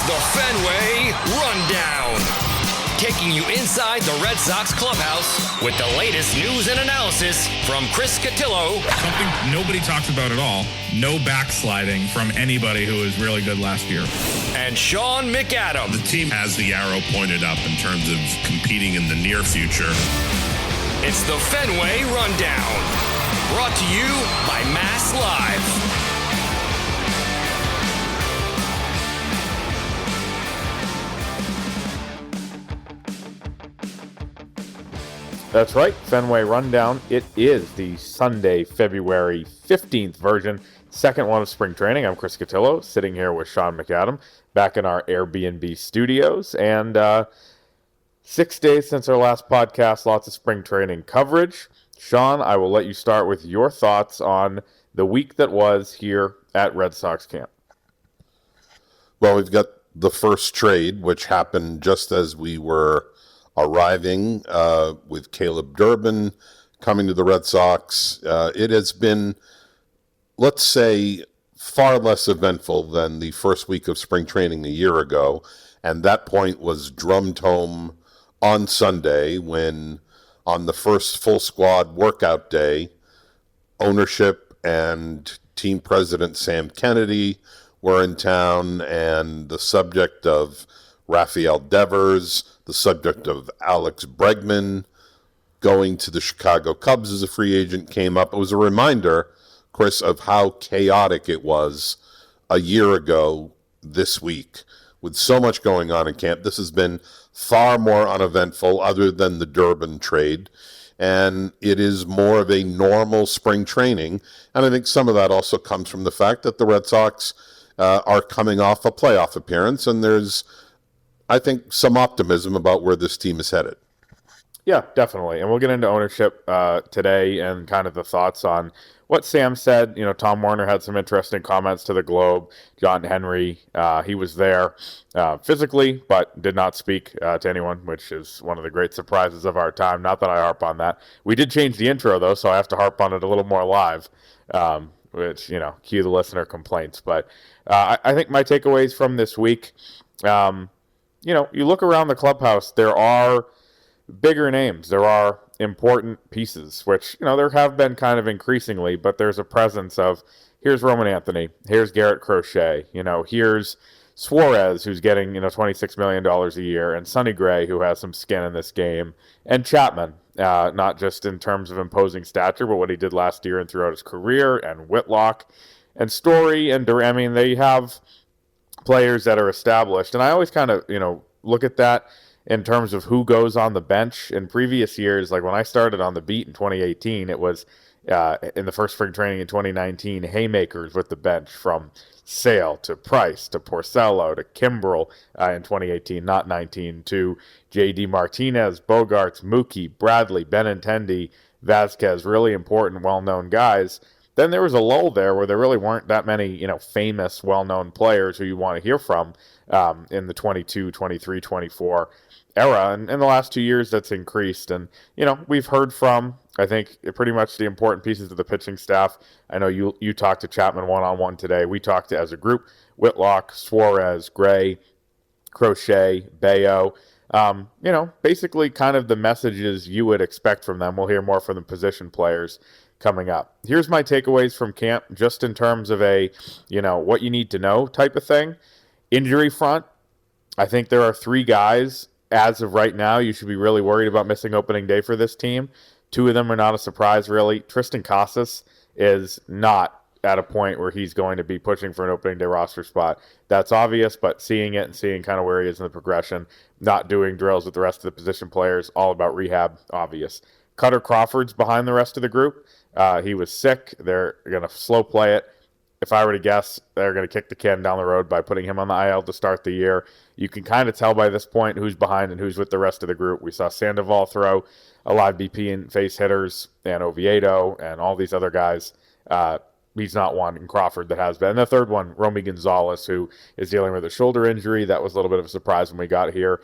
the Fenway Rundown, taking you inside the Red Sox clubhouse with the latest news and analysis from Chris Cotillo. Something nobody talks about at all. No backsliding from anybody who was really good last year. And Sean McAdam. The team has the arrow pointed up in terms of competing in the near future. It's the Fenway Rundown, brought to you by MassLive. That's right, Fenway Rundown. It is the Sunday, February 15th version, second one of spring training. I'm Chris Cotillo, sitting here with Sean McAdam, back in our Airbnb studios. And 6 days since our last podcast, lots of spring training coverage. Sean, I will let you start with your thoughts on the week that was here at Red Sox camp. Well, we've got the first trade, which happened just as we were arriving with Caleb Durbin coming to the Red Sox. It has been, let's say, far less eventful than the first week of spring training a year ago. And that point was drummed home on Sunday when, on the first full squad workout day, ownership and team president Sam Kennedy were in town, and the subject of Rafael Devers, the subject of Alex Bregman going to the Chicago Cubs as a free agent came up. It was a reminder, Chris, of how chaotic it was a year ago this week. With so much going on in camp, this has been far more uneventful other than the Durbin trade. And it is more of a normal spring training. And I think some of that also comes from the fact that the Red Sox are coming off a playoff appearance, and there's, I think, some optimism about where this team is headed. Yeah, definitely. And we'll get into ownership today and kind of the thoughts on what Sam said. You know, Tom Werner had some interesting comments to the Globe. John Henry, he was there physically, but did not speak to anyone, which is one of the great surprises of our time. Not that I harp on that. We did change the intro, though, so I have to harp on it a little more live, which, you know, cue the listener complaints. But I think my takeaways from this week, you know, you look around the clubhouse, there are bigger names. There are important pieces, which, you know, there have been kind of increasingly, but there's a presence of, here's Roman Anthony, here's Garrett Crochet, you know, here's Suarez, who's getting, you know, $26 million a year, and Sonny Gray, who has some skin in this game, and Chapman, not just in terms of imposing stature, but what he did last year and throughout his career, and Whitlock, and Story, and I mean, they have players that are established. And I always kind of, you know, look at that in terms of who goes on the bench. In previous years, like when I started on the beat in 2018, it was in the first spring training in 2019, haymakers with the bench from Sale to Price to Porcello to Kimbrel in 2018, not 19, to J.D. Martinez, Bogarts, Mookie, Bradley, Benintendi, Vasquez, really important, well-known guys. Then there was a lull there where there really weren't that many, you know, famous, well-known players who you want to hear from in the 22, 23, 24 era. And in the last 2 years, that's increased. And, you know, we've heard from, I think, pretty much the important pieces of the pitching staff. I know you talked to Chapman one-on-one today. We talked to, as a group, Whitlock, Suarez, Gray, Crochet, Bayo. You know, basically kind of the messages you would expect from them. We'll hear more from the position players coming up. Here's my takeaways from camp, just in terms of a, you know, what you need to know type of thing. Injury front, I think there are 3 guys as of right now you should be really worried about missing opening day for this team. 2 of them are not a surprise, really. Tristan Casas is not at a point where he's going to be pushing for an opening day roster spot. That's obvious, but seeing it and seeing kind of where he is in the progression, not doing drills with the rest of the position players, all about rehab, obvious. Cutter Crawford's behind the rest of the group. He was sick. They're going to slow play it. If I were to guess, they're going to kick the can down the road by putting him on the IL to start the year. You can kind of tell by this point who's behind and who's with the rest of the group. We saw Sandoval throw a live BP and face hitters, and Oviedo and all these other guys. He's not one in Crawford that has been. And the third one, Romy Gonzalez, who is dealing with a shoulder injury. That was a little bit of a surprise when we got here.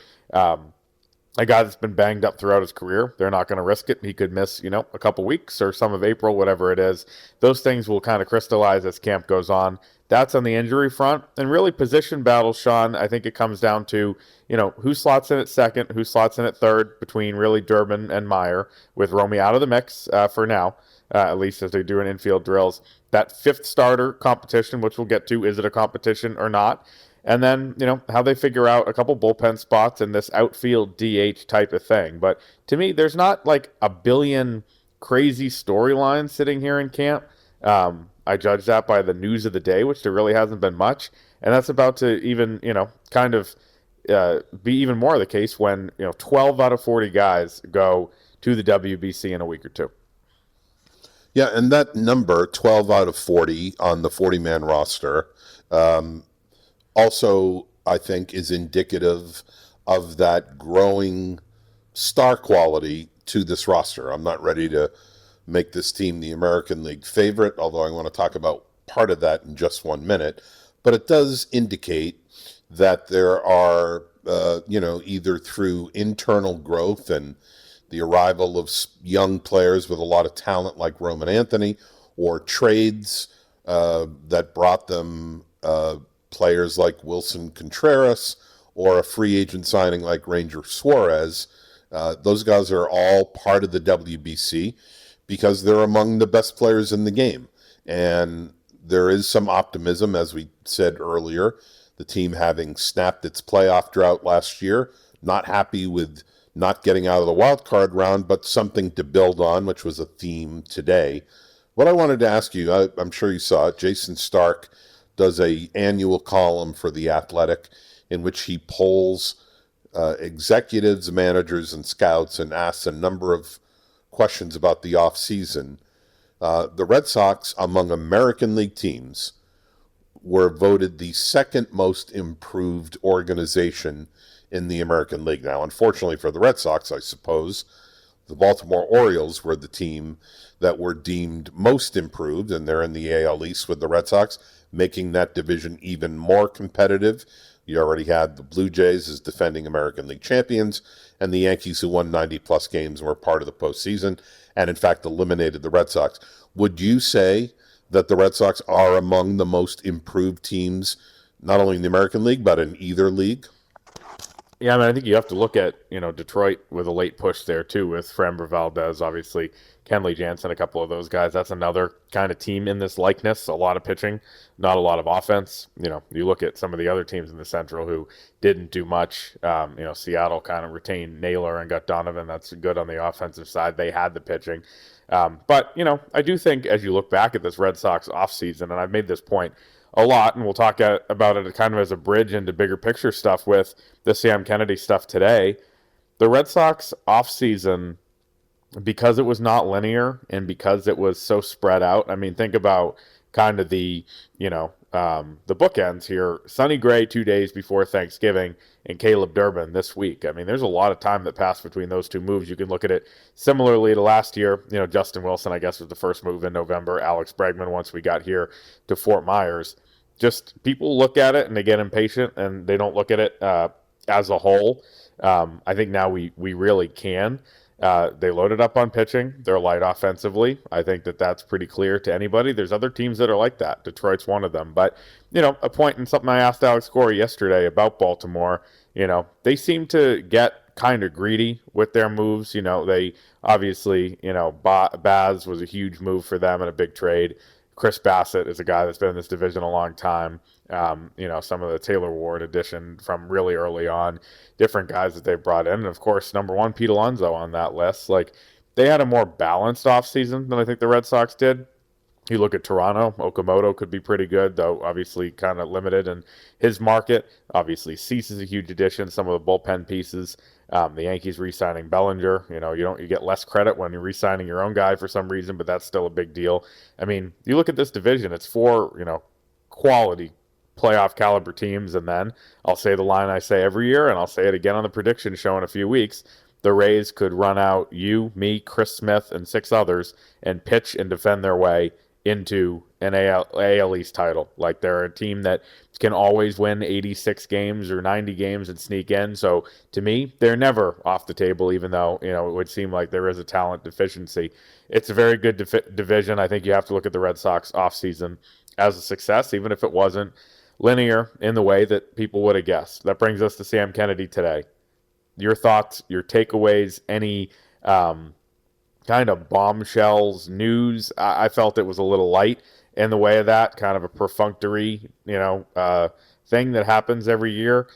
A guy that's been banged up throughout his career. They're not going to risk it. He could miss, you know, a couple weeks or some of April, whatever it is. Those things will kind of crystallize as camp goes on. That's on the injury front. And really position battles, Sean, I think it comes down to, who slots in at second, who slots in at third between really Durbin and Meyer, with Romy out of the mix for now, at least as they're doing infield drills. That fifth starter competition, which we'll get to, is it a competition or not? And then, how they figure out a couple bullpen spots in this outfield DH type of thing. But to me, there's not like a billion crazy storylines sitting here in camp. I judge that by the news of the day, which there really hasn't been much. And that's about to even, kind of be even more the case when, 12 out of 40 guys go to the WBC in a week or two. Yeah, and that number, 12 out of 40 on the 40-man roster, also, I think, is indicative of that growing star quality to this roster. I'm not ready to make this team the American League favorite, although I want to talk about part of that in just 1 minute. But it does indicate that there are, either through internal growth and the arrival of young players with a lot of talent like Roman Anthony, or trades that brought them players like Wilson Contreras, or a free agent signing like Ranger Suarez. Those guys are all part of the WBC because they're among the best players in the game. And there is some optimism, as we said earlier, the team having snapped its playoff drought last year, not happy with not getting out of the wild card round, but something to build on, which was a theme today. What I wanted to ask you, I'm sure you saw it, Jason Stark does a annual column for The Athletic in which he polls executives, managers, and scouts and asks a number of questions about the offseason. The Red Sox, among American League teams, were voted the second most improved organization in the American League. Now, unfortunately for the Red Sox, I suppose, the Baltimore Orioles were the team that were deemed most improved, and they're in the AL East with the Red Sox, making that division even more competitive. You already had the Blue Jays as defending American League champions, and the Yankees, who won 90-plus games and were part of the postseason, and in fact eliminated the Red Sox. Would you say that the Red Sox are among the most improved teams, not only in the American League, but in either league? Yeah, I mean, I think you have to look at, Detroit with a late push there, too, with Framber Valdez, obviously, Kenley Jansen, a couple of those guys. That's another kind of team in this likeness. A lot of pitching, not a lot of offense. You look at some of the other teams in the Central who didn't do much. Seattle kind of retained Naylor and got Donovan. That's good on the offensive side. They had the pitching. But I do think as you look back at this Red Sox offseason, and I've made this point a lot, and we'll talk about it kind of as a bridge into bigger picture stuff with the Sam Kennedy stuff today. The Red Sox offseason, because it was not linear and because it was so spread out, I mean, think about kind of the bookends here. Sonny Gray 2 days before Thanksgiving and Caleb Durbin this week. I mean, there's a lot of time that passed between those two moves. You can look at it similarly to last year. Justin Wilson, I guess, was the first move in November. Alex Bregman, once we got here to Fort Myers. Just people look at it and they get impatient and they don't look at it as a whole. I think now we really can. They loaded up on pitching. They're light offensively. I think that's pretty clear to anybody. There's other teams that are like that. Detroit's one of them. But, a point in something I asked Alex Corey yesterday about Baltimore, they seem to get kind of greedy with their moves. They obviously, Baz was a huge move for them in a big trade. Chris Bassett is a guy that's been in this division a long time. Some of the Taylor Ward addition from really early on, different guys that they've brought in. And, of course, number one, Pete Alonso on that list. Like, they had a more balanced offseason than I think the Red Sox did. You look at Toronto, Okamoto could be pretty good, though obviously kind of limited in his market. Obviously, Cease is a huge addition, some of the bullpen pieces. The Yankees re-signing Bellinger, you get less credit when you're re-signing your own guy for some reason, but that's still a big deal. I mean, you look at this division, it's four, quality playoff caliber teams, and then I'll say the line I say every year, and I'll say it again on the prediction show in a few weeks. The Rays could run out you, me, Chris Smith, and 6 others and pitch and defend their way into an AL East title. Like, they're a team that can always win 86 games or 90 games and sneak in. So to me, they're never off the table, even though, it would seem like there is a talent deficiency. It's a very good division. I think you have to look at the Red Sox offseason as a success, even if it wasn't linear in the way that people would have guessed. That brings us to Sam Kennedy today. Your thoughts, your takeaways, any kind of bombshells, news. I felt it was a little light in the way of that, kind of a perfunctory, thing that happens every year.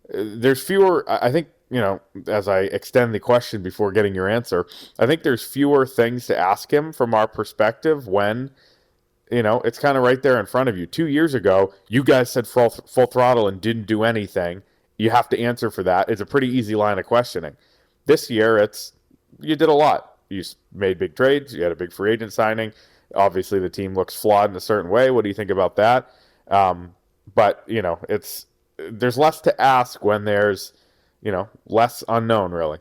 There's fewer, I think, as I extend the question before getting your answer, I think there's fewer things to ask him from our perspective when, it's kind of right there in front of you. 2 years ago, you guys said full throttle and didn't do anything. You have to answer for that. It's a pretty easy line of questioning. This year, you did a lot. You made big trades. You had a big free agent signing. Obviously, the team looks flawed in a certain way. What do you think about that? But there's less to ask when there's, less unknown, really.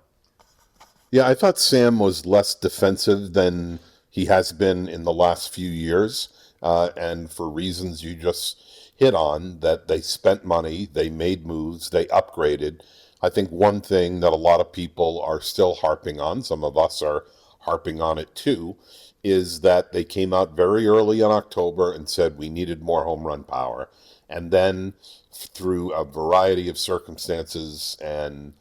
Yeah, I thought Sam was less defensive than he has been in the last few years, and for reasons you just hit on, that they spent money, they made moves, they upgraded. I think one thing that a lot of people are still harping on, some of us are harping on it too, is that they came out very early in October and said we needed more home run power. And then through a variety of circumstances and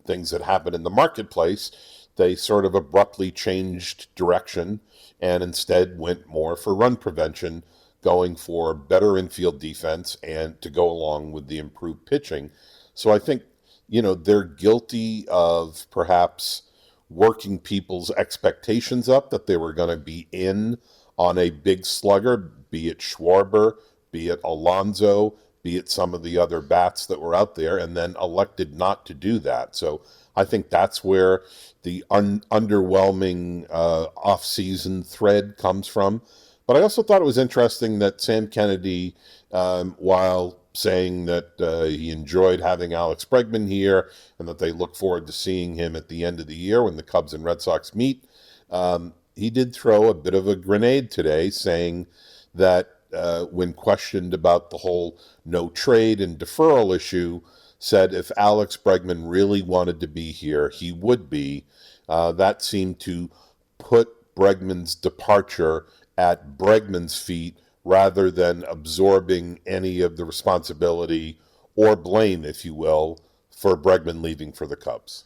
things that happened in the marketplace, they sort of abruptly changed direction and instead went more for run prevention, going for better infield defense and to go along with the improved pitching. So I think, they're guilty of perhaps working people's expectations up that they were going to be in on a big slugger, be it Schwarber, be it Alonso, be it some of the other bats that were out there, and then elected not to do that. So I think that's where the underwhelming off-season thread comes from. But I also thought it was interesting that Sam Kennedy, while saying that he enjoyed having Alex Bregman here and that they look forward to seeing him at the end of the year when the Cubs and Red Sox meet, he did throw a bit of a grenade today, saying that when questioned about the whole no trade and deferral issue, said if Alex Bregman really wanted to be here, he would be. That seemed to put Bregman's departure at Bregman's feet rather than absorbing any of the responsibility or blame, if you will, for Bregman leaving for the Cubs.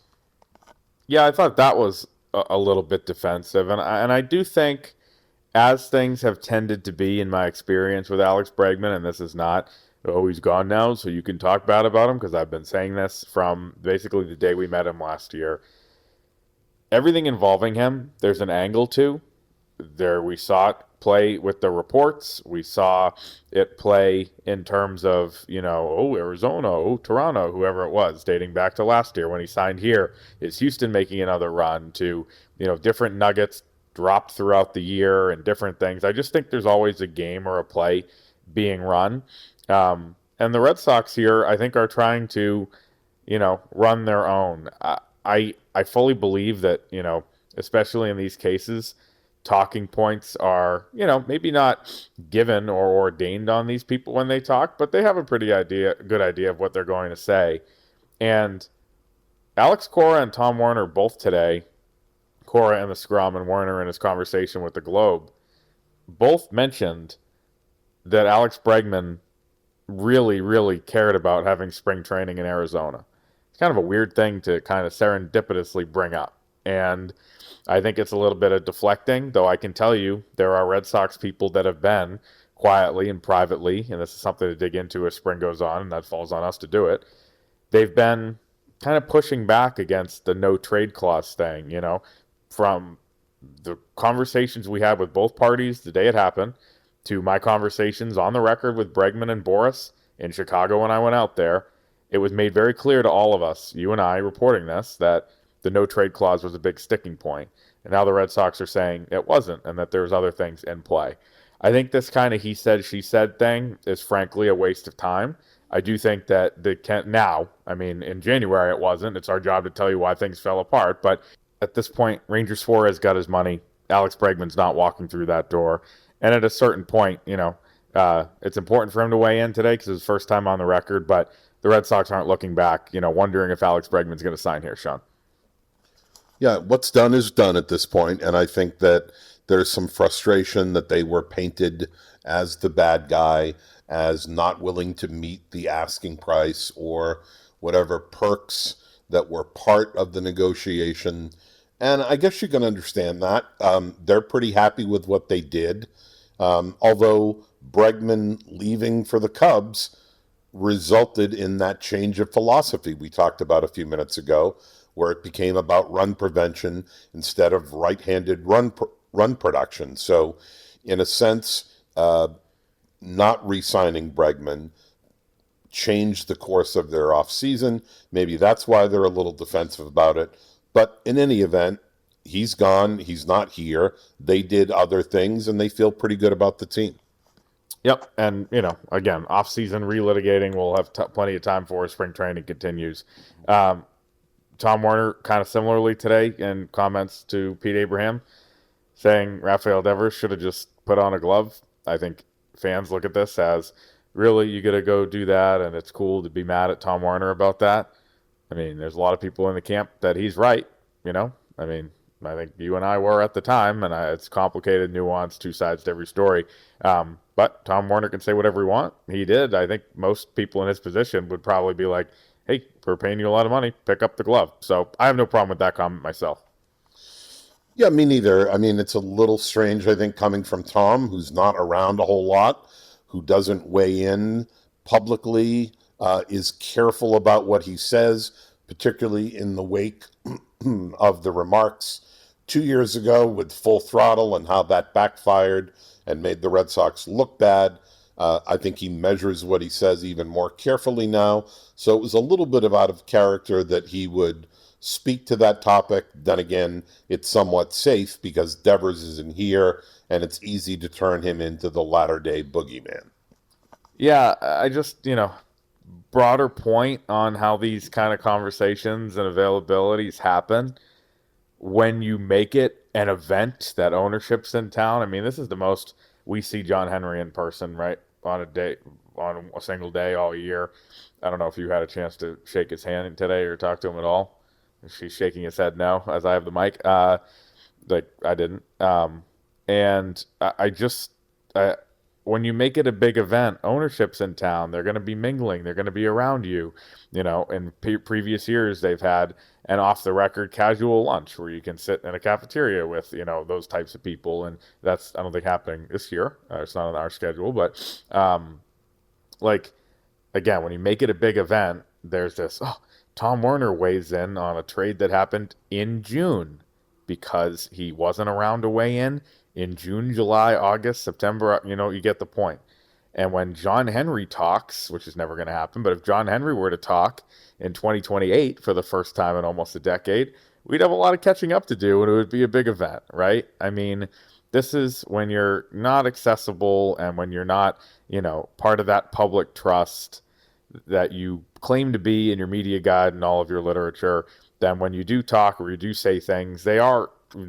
Yeah, I thought that was a little bit defensive. And I do think, as things have tended to be in my experience with Alex Bregman, and this is not, he's gone now, so you can talk bad about him, because I've been saying this from basically the day we met him last year. Everything involving him, there's an angle to. We saw it play with the reports. We saw it play in terms of, Arizona, Toronto, whoever it was, dating back to last year when he signed here. Is Houston making another run to, different nuggets dropped throughout the year and different things. I just think there's always a game or a play being run. And the Red Sox here, I think, are trying to, run their own. I fully believe that, especially in these cases, talking points are, maybe not given or ordained on these people when they talk, but they have a pretty good idea of what they're going to say. And Alex Cora and Tom Werner both today, Cora in the scrum and Werner in his conversation with the Globe, both mentioned that Alex Bregman really, really cared about having spring training in Arizona. It's kind of a weird thing to kind of serendipitously bring up. And I think it's a little bit of deflecting, though I can tell you there are Red Sox people that have been quietly and privately, and this is something to dig into as spring goes on, and that falls on us to do it. They've been kind of pushing back against the no trade clause thing, from the conversations we had with both parties the day it happened to my conversations on the record with Bregman and Boris in Chicago when I went out there. It was made very clear to all of us, you and I reporting this, that the no trade clause was a big sticking point. And now the Red Sox are saying it wasn't and that there's other things in play. I think this kind of he said, she said thing is frankly a waste of time. I do think that in January it wasn't. It's our job to tell you why things fell apart. But at this point, Ranger Suarez got his money. Alex Bregman's not walking through that door. And at a certain point, it's important for him to weigh in today because it's his first time on the record. But the Red Sox aren't looking back, wondering if Alex Bregman's going to sign here, Sean. Yeah, what's done is done at this point, and I think that there's some frustration that they were painted as the bad guy, as not willing to meet the asking price or whatever perks that were part of the negotiation. And I guess you can understand that. They're pretty happy with what they did. Although Bregman leaving for the Cubs resulted in that change of philosophy we talked about a few minutes ago, where it became about run prevention instead of right-handed run production. So, in a sense, not re-signing Bregman changed the course of their offseason. Maybe that's why they're a little defensive about it. But in any event, he's gone. He's not here. They did other things, and they feel pretty good about the team. Yep, and again, off-season relitigating. We'll have plenty of time for spring training continues. Tom Werner, kind of similarly today, in comments to Pete Abraham, saying Rafael Devers should have just put on a glove. I think fans look at this as, really, you got to go do that, and it's cool to be mad at Tom Werner about that. I mean, there's a lot of people in the camp that he's right. I mean, I think you and I were at the time, and it's complicated, nuanced, two sides to every story. But Tom Werner can say whatever he wants. He did. I think most people in his position would probably be like, hey, we're paying you a lot of money, pick up the glove. So I have no problem with that comment myself. Yeah, me neither. I mean, it's a little strange, I think, coming from Tom, who's not around a whole lot, who doesn't weigh in publicly, is careful about what he says, particularly in the wake of the remarks 2 years ago with Full Throttle and how that backfired and made the Red Sox look bad. I think he measures what he says even more carefully now. So it was a little bit of out of character that he would speak to that topic. Then again, it's somewhat safe because Devers isn't here, and it's easy to turn him into the latter-day boogeyman. Yeah, I just, broader point on how these kind of conversations and availabilities happen when you make it an event that ownership's in town. I mean, this is the most we see John Henry in person, right? On a single day all year. I don't know if you had a chance to shake his hand today or talk to him at all. She's shaking his head no, as I have the mic. Like I didn't. And when you make it a big event, ownership's in town. They're going to be mingling. They're going to be around you. In previous years, they've had an off-the-record casual lunch where you can sit in a cafeteria with, those types of people. And that's, I don't think, happening this year. It's not on our schedule. But, again, when you make it a big event, there's this, Tom Werner weighs in on a trade that happened in June because he wasn't around to weigh in June, July, August, September. You get the point. And when John Henry talks, which is never going to happen, but if John Henry were to talk in 2028 for the first time in almost a decade, we'd have a lot of catching up to do, and it would be a big event, right? I mean, this is when you're not accessible and when you're not, part of that public trust that you claim to be in your media guide and all of your literature. Then when you do talk or you do say things, they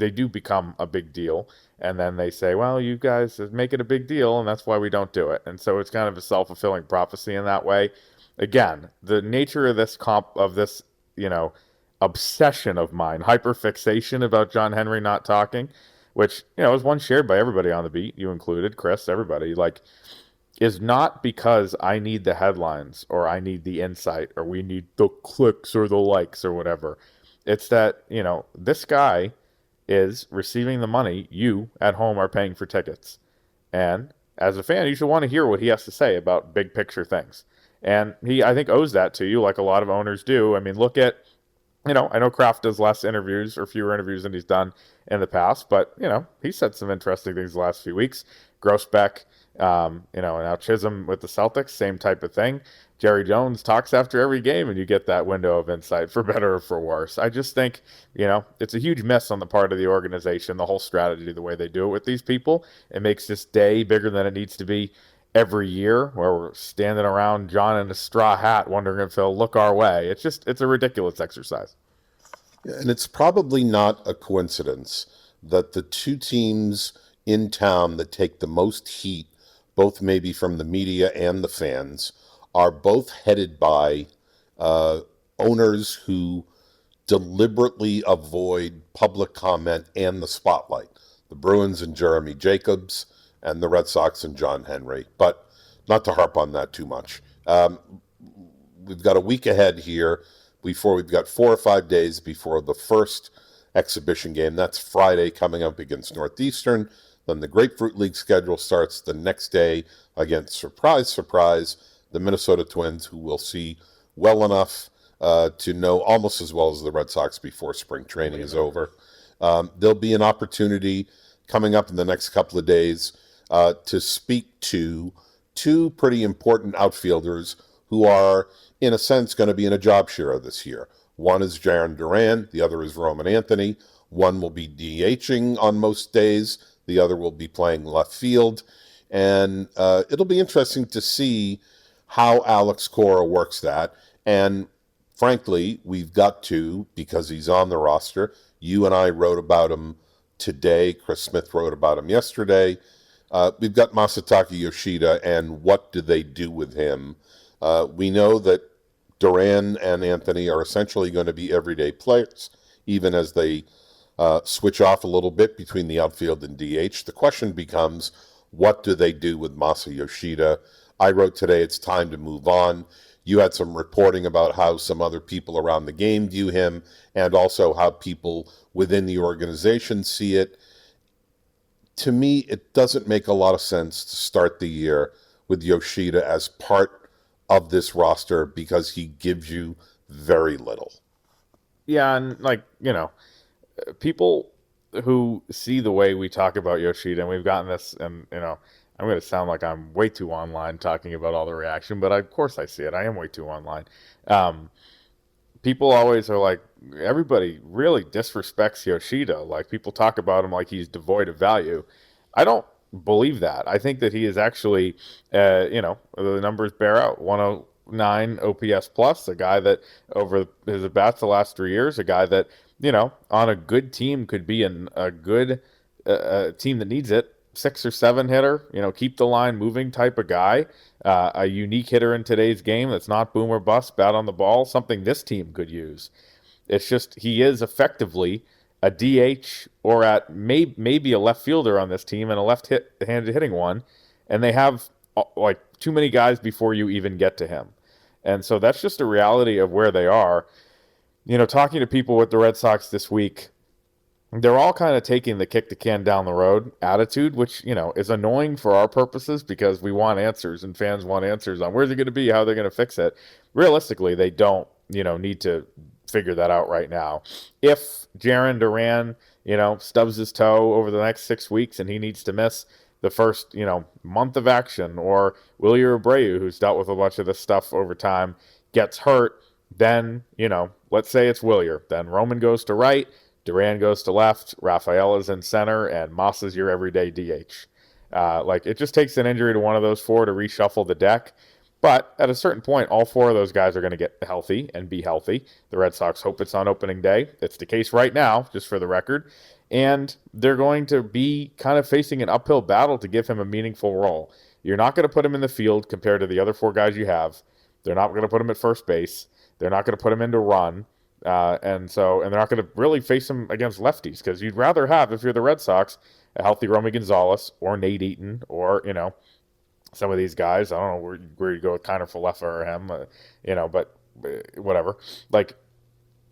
do become a big deal. And then they say, well, you guys make it a big deal, and that's why we don't do it. And so it's kind of a self-fulfilling prophecy in that way. Again, the nature of this obsession of mine, hyperfixation about John Henry not talking, which, is one shared by everybody on the beat, you included, Chris, everybody, is not because I need the headlines or I need the insight or we need the clicks or the likes or whatever. It's that, this guy is receiving the money you at home are paying for tickets. And as a fan, you should want to hear what he has to say about big picture things. And he, I think, owes that to you like a lot of owners do. I mean, look at, I know Kraft does less interviews or fewer interviews than he's done in the past, but, he said some interesting things the last few weeks. Grossbeck, and now Chisholm with the Celtics, same type of thing. Jerry Jones talks after every game, and you get that window of insight, for better or for worse. I just think, it's a huge miss on the part of the organization, the whole strategy, the way they do it with these people. It makes this day bigger than it needs to be every year, where we're standing around John in a straw hat wondering if he'll look our way. It's a ridiculous exercise. And it's probably not a coincidence that the two teams in town that take the most heat, both maybe from the media and the fans, are both headed by owners who deliberately avoid public comment and the spotlight. The Bruins and Jeremy Jacobs, and the Red Sox and John Henry. But not to harp on that too much. We've got a week ahead here before we've got 4 or 5 days before the first exhibition game. That's Friday coming up against Northeastern. Then the Grapefruit League schedule starts the next day against, surprise, surprise, the Minnesota Twins, who we'll see well enough to know almost as well as the Red Sox before spring training is over. There'll be an opportunity coming up in the next couple of days to speak to two pretty important outfielders who are, in a sense, going to be in a job share this year. One is Jarren Duran, the other is Roman Anthony. One will be DHing on most days, the other will be playing left field. And it'll be interesting to see how Alex Cora works that. And frankly, we've got to, because he's on the roster. You and I wrote about him today. Chris Smith wrote about him yesterday. We've got Masataka Yoshida, and what do they do with him? We know that Duran and Anthony are essentially going to be everyday players, even as they switch off a little bit between the outfield and DH. The question becomes, what do they do with Masa Yoshida? I wrote today it's time to move on. You had some reporting about how some other people around the game view him, and also how people within the organization see it. To me, it doesn't make a lot of sense to start the year with Yoshida as part of this roster because he gives you very little. Yeah, and people who see the way we talk about Yoshida, and we've gotten this, and I'm going to sound like I'm way too online talking about all the reaction, but of course I see it. I am way too online. People always are like, everybody really disrespects Yoshida. Like, people talk about him like he's devoid of value. I don't believe that. I think that he is actually, the numbers bear out. 109 OPS plus, a guy that over his at-bats the last 3 years, a guy that, on a good team could be a good team that needs it. 6 or 7 hitter, keep the line moving type of guy, a unique hitter in today's game that's not boom or bust, bat on the ball, something this team could use. It's just he is effectively a DH or at maybe a left fielder on this team and a left-handed hitting one, and they have too many guys before you even get to him. And so that's just a reality of where they are. Talking to people with the Red Sox this week, they're all kind of taking the kick the can down the road attitude, which, is annoying for our purposes because we want answers and fans want answers on where's it going to be, how they're going to fix it. Realistically, they don't, need to figure that out right now. If Jarren Duran, stubs his toe over the next 6 weeks and he needs to miss the first, month of action, or Wilyer Abreu, who's dealt with a bunch of this stuff over time, gets hurt, then, let's say it's Wilyer. Then Roman goes to right, Duran goes to left, Rafaela's in center, and Masa's your everyday DH. It just takes an injury to one of those four to reshuffle the deck. But at a certain point, all 4 of those guys are going to get healthy and be healthy. The Red Sox hope it's on opening day. It's the case right now, just for the record. And they're going to be kind of facing an uphill battle to give him a meaningful role. You're not going to put him in the field compared to the other 4 guys you have. They're not going to put him at first base. They're not going to put him into run. And they're not going to really face him against lefties, because you'd rather have, if you're the Red Sox, a healthy Romy Gonzalez or Nate Eaton or, some of these guys. I don't know where you go with Kiner Falefa or him, but whatever.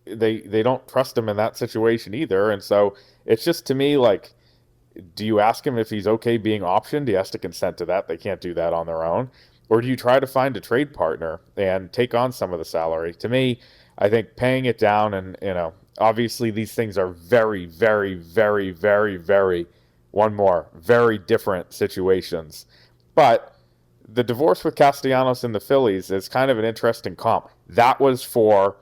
They don't trust him in that situation either. And so it's just, to me, do you ask him if he's okay being optioned? He has to consent to that. They can't do that on their own. Or do you try to find a trade partner and take on some of the salary? To me, I think paying it down, and, obviously these things are very, very, very, very, very, very different situations. But the divorce with Castellanos and the Phillies is kind of an interesting comp. That was for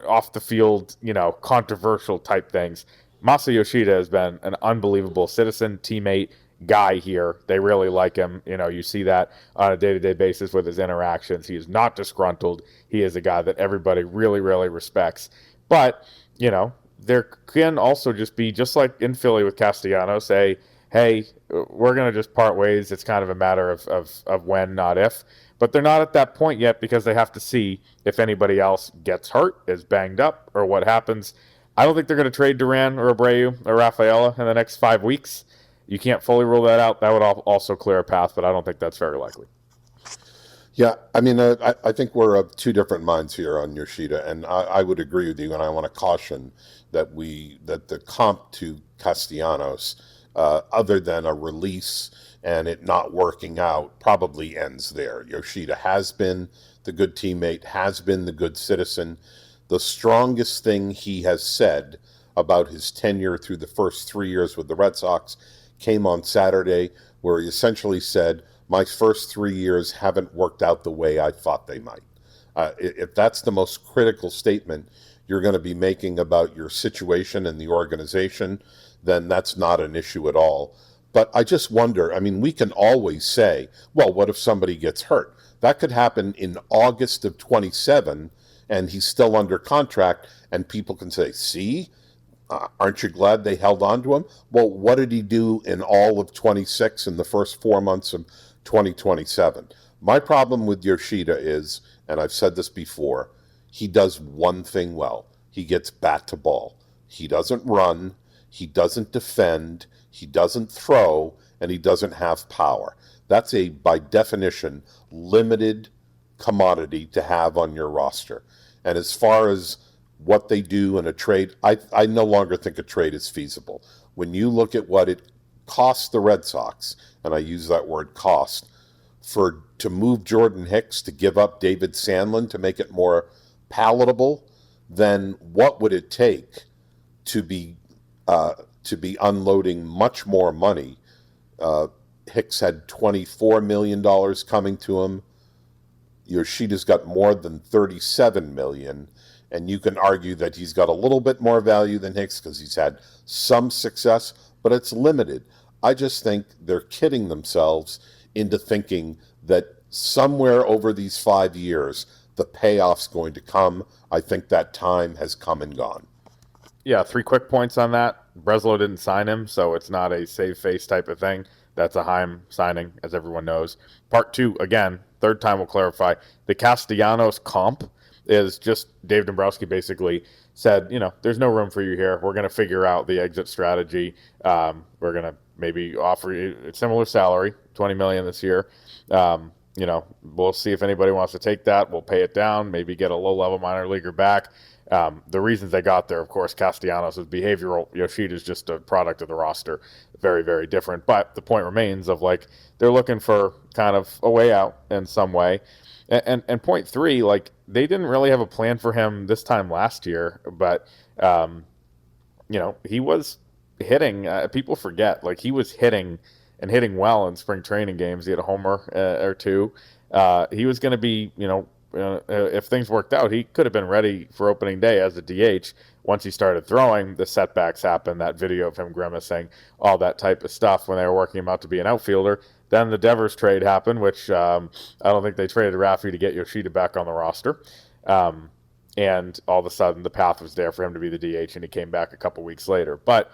off the field, controversial type things. Masa Yoshida has been an unbelievable citizen, teammate, guy here. They really like him. You see that on a day-to-day basis with his interactions. He is not disgruntled. He is a guy that everybody really, really respects. But, there can also just be, just like in Philly with Castellanos, say, hey, we're going to just part ways. It's kind of a matter of when, not if. But they're not at that point yet because they have to see if anybody else gets hurt, is banged up, or what happens. I don't think they're going to trade Duran or Abreu or Rafaela in the next 5 weeks. you can't fully rule that out. That would also clear a path, but I don't think that's very likely. Yeah, I mean, I think we're of two different minds here on Yoshida, and I would agree with you, and I want to caution that the comp to Castellanos, other than a release and it not working out, probably ends there. Yoshida has been the good teammate, has been the good citizen. The strongest thing he has said about his tenure through the first 3 years with the Red Sox came on Saturday, where he essentially said, my first 3 years haven't worked out the way I thought they might. If that's the most critical statement you're going to be making about your situation and the organization, then that's not an issue at all. But I just wonder, I mean, we can always say, well, what if somebody gets hurt? That could happen in August of 27, and he's still under contract, and people can say, see, aren't you glad they held on to him? Well, what did he do in all of 26 in the first 4 months of 2027? My problem with Yoshida is, and I've said this before, he does one thing well. He gets bat to ball. He doesn't run, he doesn't defend, he doesn't throw, and he doesn't have power. That's a, by definition, limited commodity to have on your roster. And as far as what they do in a trade, I no longer think a trade is feasible. When you look at what it costs the Red Sox, and I use that word cost, to move Jordan Hicks, to give up David Sandlin to make it more palatable, then what would it take to be unloading much more money? Hicks had $24 million coming to him. Yoshida's got more than $37 million, and you can argue that he's got a little bit more value than Hicks because he's had some success, but it's limited. I just think they're kidding themselves into thinking that somewhere over these 5 years, the payoff's going to come. I think that time has come and gone. Yeah, 3 quick points on that. Breslow didn't sign him, so it's not a save face type of thing. That's a Heim signing, as everyone knows. Part 2, again, third time we'll clarify. The Castellanos comp is just Dave Dombrowski basically said, there's no room for you here. We're going to figure out the exit strategy. We're going to maybe offer you a similar salary, $20 million this year. We'll see if anybody wants to take that. We'll pay it down, maybe get a low-level minor leaguer back. The reasons they got there, of course, Castellanos is behavioral. Yoshida is just a product of the roster. Very, very different. But the point remains of, they're looking for kind of a way out in some way. And point 3, they didn't really have a plan for him this time last year. But, he was hitting. People forget. He was hitting and hitting well in spring training games. He had a homer or two. He was going to be, if things worked out, he could have been ready for opening day as a DH. Once he started throwing, the setbacks happened, that video of him grimacing, all that type of stuff when they were working him out to be an outfielder. Then the Devers trade happened, which I don't think they traded Raffy to get Yoshida back on the roster. And all of a sudden, the path was there for him to be the DH, and he came back a couple weeks later. But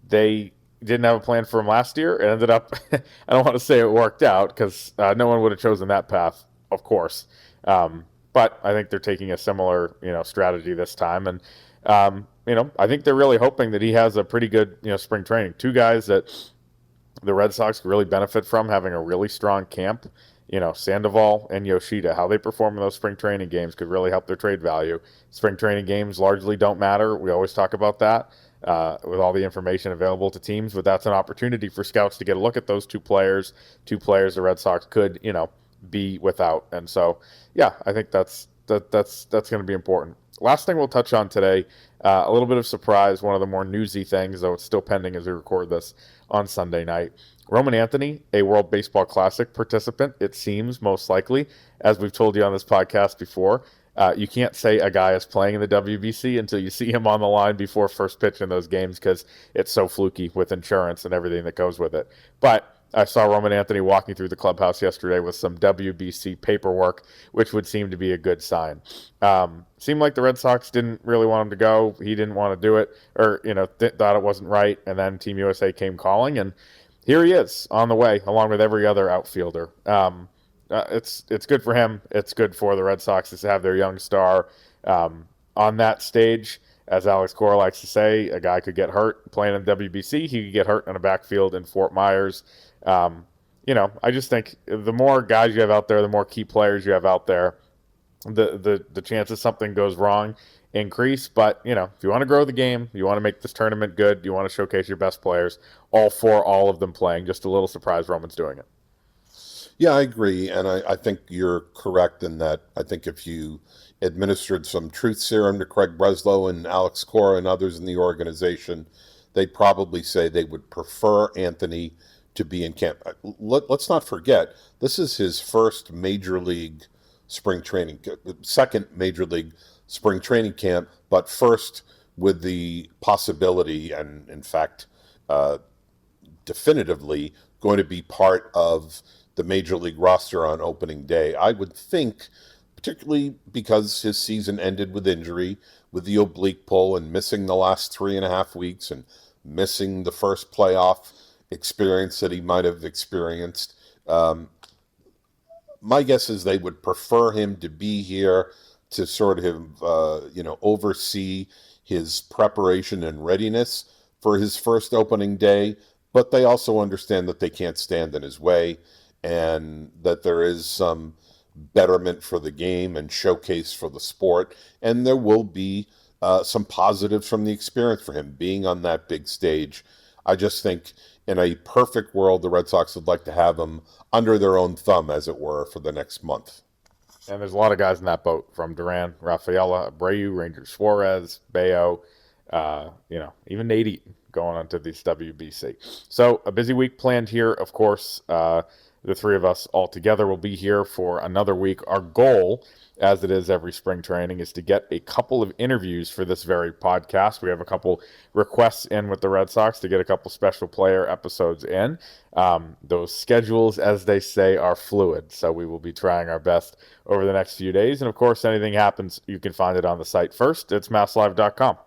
they didn't have a plan for him last year. It ended up, I don't want to say it worked out, because no one would have chosen that path, of course. But I think they're taking a similar, strategy this time. And, I think they're really hoping that he has a pretty good, spring training. 2 guys that the Red Sox could really benefit from having a really strong camp, Sandoval and Yoshida. How they perform in those spring training games could really help their trade value. Spring training games largely don't matter. We always talk about that with all the information available to teams, but that's an opportunity for scouts to get a look at those 2 players the Red Sox could, be without. And so, yeah, I think that's going to be important. Last thing we'll touch on today, a little bit of surprise, one of the more newsy things, though it's still pending as we record this on Sunday night. Roman Anthony, a World Baseball Classic participant, it seems, most likely, as we've told you on this podcast before. You can't say a guy is playing in the WBC until you see him on the line before first pitch in those games, because it's so fluky with insurance and everything that goes with it. But I saw Roman Anthony walking through the clubhouse yesterday with some WBC paperwork, which would seem to be a good sign. Seemed like the Red Sox didn't really want him to go. He didn't want to do it, or thought it wasn't right. And then Team USA came calling, and here he is on the way, along with every other outfielder. It's good for him. It's good for the Red Sox to have their young star on that stage. as Alex Cora likes to say, a guy could get hurt playing in WBC. He could get hurt in a backfield in Fort Myers. I just think the more guys you have out there, the more key players you have out there, the chances something goes wrong increase. But, if you want to grow the game, you want to make this tournament good, you want to showcase your best players, all of them playing. Just a little surprised Roman's doing it. Yeah, I agree. And I think you're correct in that. I think if you administered some truth serum to Craig Breslow and Alex Cora and others in the organization, they'd probably say they would prefer Anthony to be in camp. Let's not forget, this is his first major league spring training, second major league spring training camp, but first with the possibility and, in fact, definitively going to be part of the major league roster on opening day. I would think, particularly because his season ended with injury, with the oblique pull and missing the last 3.5 weeks and missing the first playoff experience that he might have experienced. My guess is they would prefer him to be here to sort of, oversee his preparation and readiness for his first opening day, but they also understand that they can't stand in his way and that there is some betterment for the game and showcase for the sport, and there will be some positives from the experience for him being on that big stage. I just think in a perfect world, the Red Sox would like to have him under their own thumb, as it were, for the next month. And there's a lot of guys in that boat, from Duran, Rafaela, Abreu, Ranger Suarez, Bayo, even Nate Eaton going on to this WBC. So a busy week planned here, of course. The three of us all together will be here for another week. Our goal, as it is every spring training, is to get a couple of interviews for this very podcast. We have a couple requests in with the Red Sox to get a couple special player episodes in. Those schedules, as they say, are fluid, so we will be trying our best over the next few days. And, of course, anything happens, you can find it on the site first. It's MassLive.com.